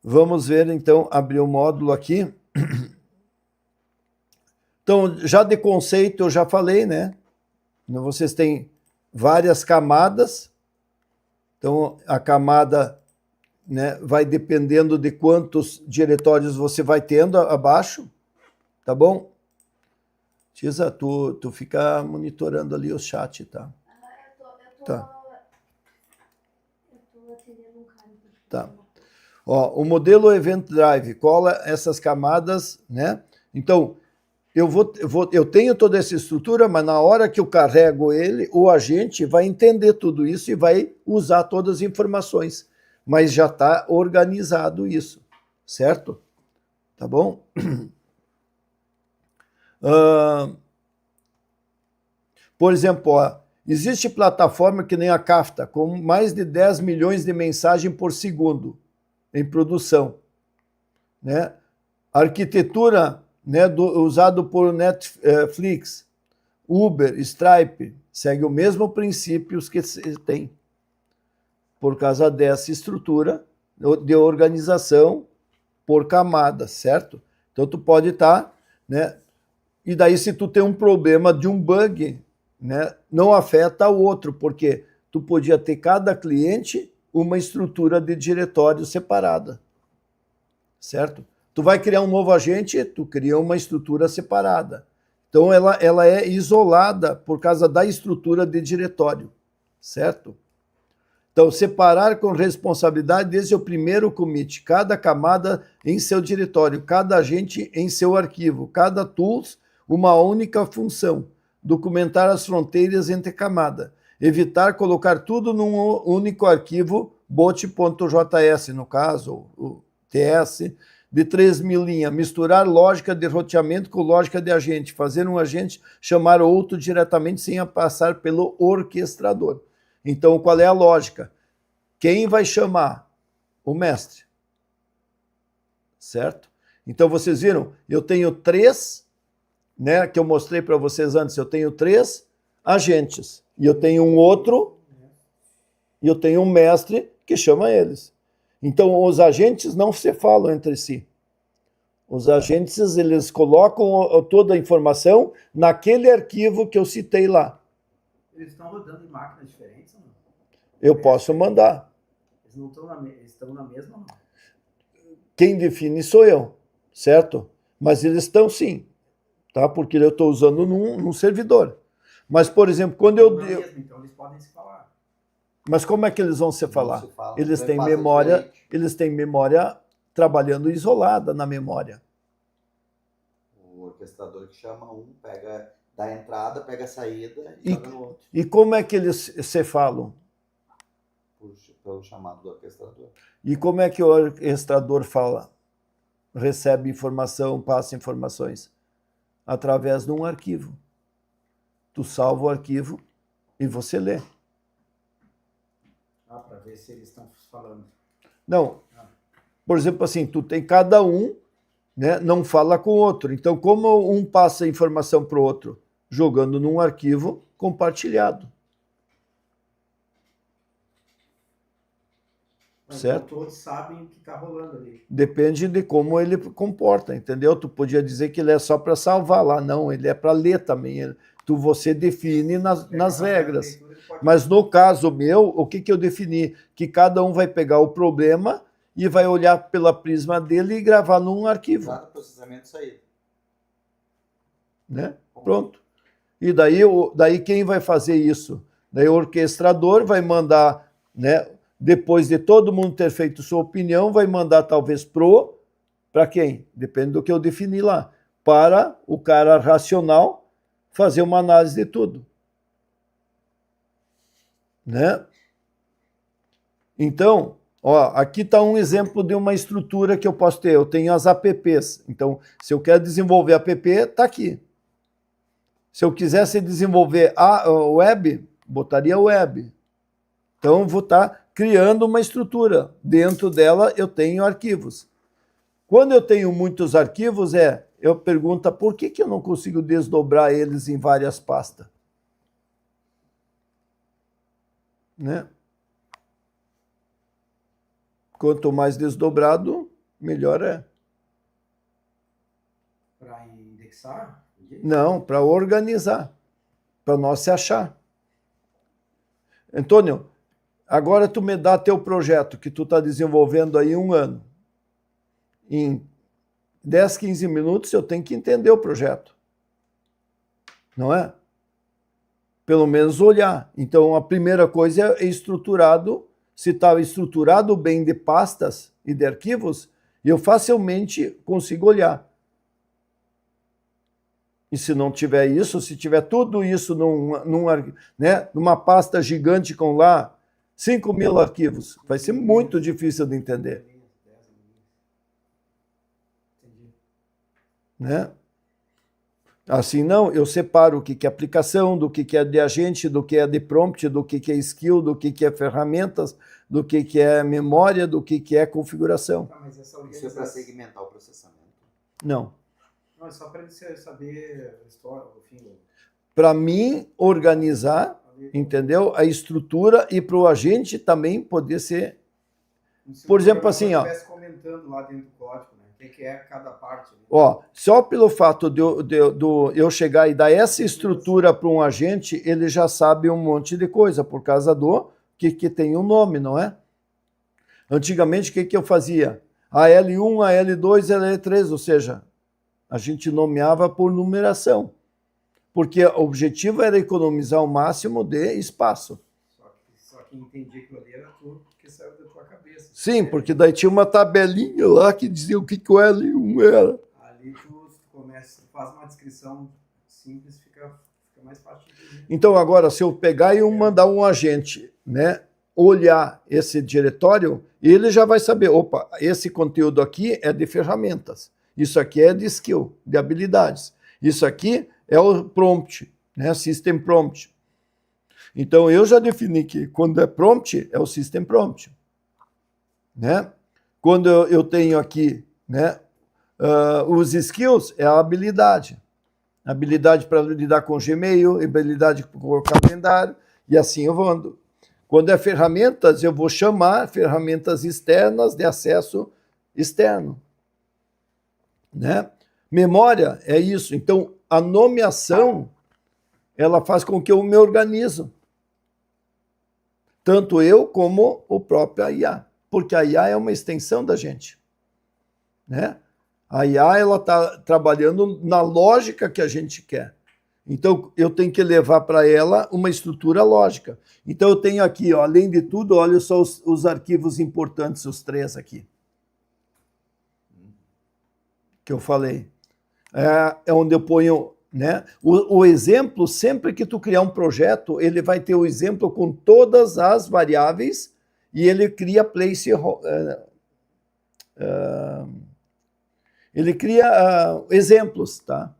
Vamos ver, então, abrir o módulo aqui. Então, já de conceito, eu já falei, né? Vocês têm várias camadas. Então, a camada, né, vai dependendo de quantos diretórios você vai tendo abaixo, tá bom? Tisa, tu fica monitorando ali o chat, tá? Tá. Tá. Ó, o modelo Event Drive cola essas camadas, né? Então, eu tenho toda essa estrutura, mas na hora que eu carrego ele, o agente vai entender tudo isso e vai usar todas as informações. Mas já está organizado isso, certo? Tá bom? Por exemplo, ó, existe plataforma que nem a Kafka, com mais de 10 milhões de mensagens por segundo em produção, né? A arquitetura, né, usado por Netflix, Uber, Stripe, segue o mesmo princípios que se tem, por causa dessa estrutura de organização por camada, certo? Então tu pode estar, né? E daí se tu tem um problema de um bug, né, não afeta o outro, porque tu podia ter cada cliente uma estrutura de diretório separada, certo? Tu vai criar um novo agente, tu cria uma estrutura separada. Então ela é isolada por causa da estrutura de diretório, certo? Então, separar com responsabilidade, esse é o primeiro commit. Cada camada em seu diretório, cada agente em seu arquivo, cada tools uma única função. Documentar as fronteiras entre camada. Evitar colocar tudo num único arquivo, bot.js, no caso, o TS, de 3.000 linhas. Misturar lógica de roteamento com lógica de agente. Fazer um agente chamar outro diretamente sem passar pelo orquestrador. Então, qual é a lógica? Quem vai chamar? O mestre. Certo? Então, vocês viram? Eu tenho 3, né, que eu mostrei para vocês antes, eu tenho 3 agentes. E eu tenho um outro, e eu tenho um mestre que chama eles. Então, os agentes não se falam entre si. Os agentes, eles colocam toda a informação naquele arquivo que eu citei lá. Eles estão rodando em máquinas diferentes ou não? Eu posso mandar. Eles não estão na mesma, não? Quem define sou eu, certo? Mas eles estão sim, tá? Porque eu estou usando num servidor. Mas, por exemplo, quando eu... Então eles podem se falar. Mas como é que eles vão se falar? Eles têm memória, eles têm memória trabalhando isolada na memória. O orquestrador que chama um, pega da entrada, pega a saída e joga no outro. E como é que eles se falam? Pelo chamado do orquestrador. E como é que o orquestrador fala? Recebe informação, passa informações? Através de um arquivo. Tu salva o arquivo e você lê. Para ver se eles estão falando. Não. Por exemplo, assim, tu tem cada um, né, não fala com o outro. Então, como um passa informação para o outro? Jogando num arquivo compartilhado. Certo? Então, todos sabem o que está rolando ali. Depende de como ele comporta, entendeu? Tu podia dizer que ele é só para salvar lá. Não, ele é para ler também. Você define nas regras. Mas no caso meu, o que eu defini? Que cada um vai pegar o problema e vai olhar pela prisma dele e gravar num arquivo. Cada processamento saída. Né? Pronto. E daí quem vai fazer isso? Daí o orquestrador vai mandar, né, depois de todo mundo ter feito sua opinião, vai mandar talvez para quem? Depende do que eu definir lá. Para o cara racional fazer uma análise de tudo. Né? Então, ó, aqui está um exemplo de uma estrutura que eu posso ter. Eu tenho as apps. Então, se eu quero desenvolver app, está aqui. Se eu quisesse desenvolver a web, botaria web. Então, vou estar criando uma estrutura. Dentro dela, eu tenho arquivos. Quando eu tenho muitos arquivos, eu pergunto por que eu não consigo desdobrar eles em várias pastas? Né? Quanto mais desdobrado, melhor é. Para indexar? Não, para organizar, para nós se achar. Antônio, agora tu me dá teu projeto que tu está desenvolvendo aí 1 ano. Em 10, 15 minutos eu tenho que entender o projeto. Não é? Pelo menos olhar. Então, a primeira coisa é estruturado. Se está estruturado bem de pastas e de arquivos, eu facilmente consigo olhar. E se não tiver isso, se tiver tudo isso numa pasta gigante com lá 5.000 arquivos, vai ser muito difícil de entender. Né? Assim não, eu separo o que é aplicação, do que é de agente, do que é de prompt, do que é skill, do que é ferramentas, do que é memória, do que é configuração. Tá, mas essa Isso é para segmentar o processamento. Não. Não, é só para ele saber a história, enfim. Para mim, organizar, entendeu? A estrutura e para o agente também poder ser... Por exemplo, assim, ó. Se estivesse comentando lá dentro do código, né? O que é cada parte. Né? Ó, só pelo fato de eu chegar e dar essa estrutura para um agente, ele já sabe um monte de coisa, por causa do que tem um nome, não é? Antigamente, o que eu fazia? A L1, a L2, a L3, ou seja, a gente nomeava por numeração, porque o objetivo era economizar o máximo de espaço. Só que entendi que ali era tudo que saiu da tua cabeça. Sim, porque daí tinha uma tabelinha lá que dizia o que o L1 era. Ali tu faz uma descrição simples, fica mais fácil de entender. Então agora, se eu pegar e mandar um agente, né, olhar esse diretório, ele já vai saber, opa, esse conteúdo aqui é de ferramentas, isso aqui é de skill, de habilidades, isso aqui é o prompt, né, system prompt. Então eu já defini que quando é prompt, é o system prompt. Né? Quando eu tenho aqui, né, os skills, é a habilidade. Habilidade para lidar com Gmail, habilidade com o calendário, e assim eu vou. Quando é ferramentas, eu vou chamar ferramentas externas de acesso externo. Né? Memória é isso. Então, a nomeação, ela faz com que eu me organizo. Tanto eu como o próprio IA. Porque a IA é uma extensão da gente. Né? A IA ela está trabalhando na lógica que a gente quer. Então, eu tenho que levar para ela uma estrutura lógica. Então, eu tenho aqui, ó, além de tudo, olha só os arquivos importantes, os 3 aqui. Que eu falei. É onde eu ponho... Né? O exemplo, sempre que tu criar um projeto, ele vai ter o exemplo com todas as variáveis e ele cria ele cria exemplos, tá?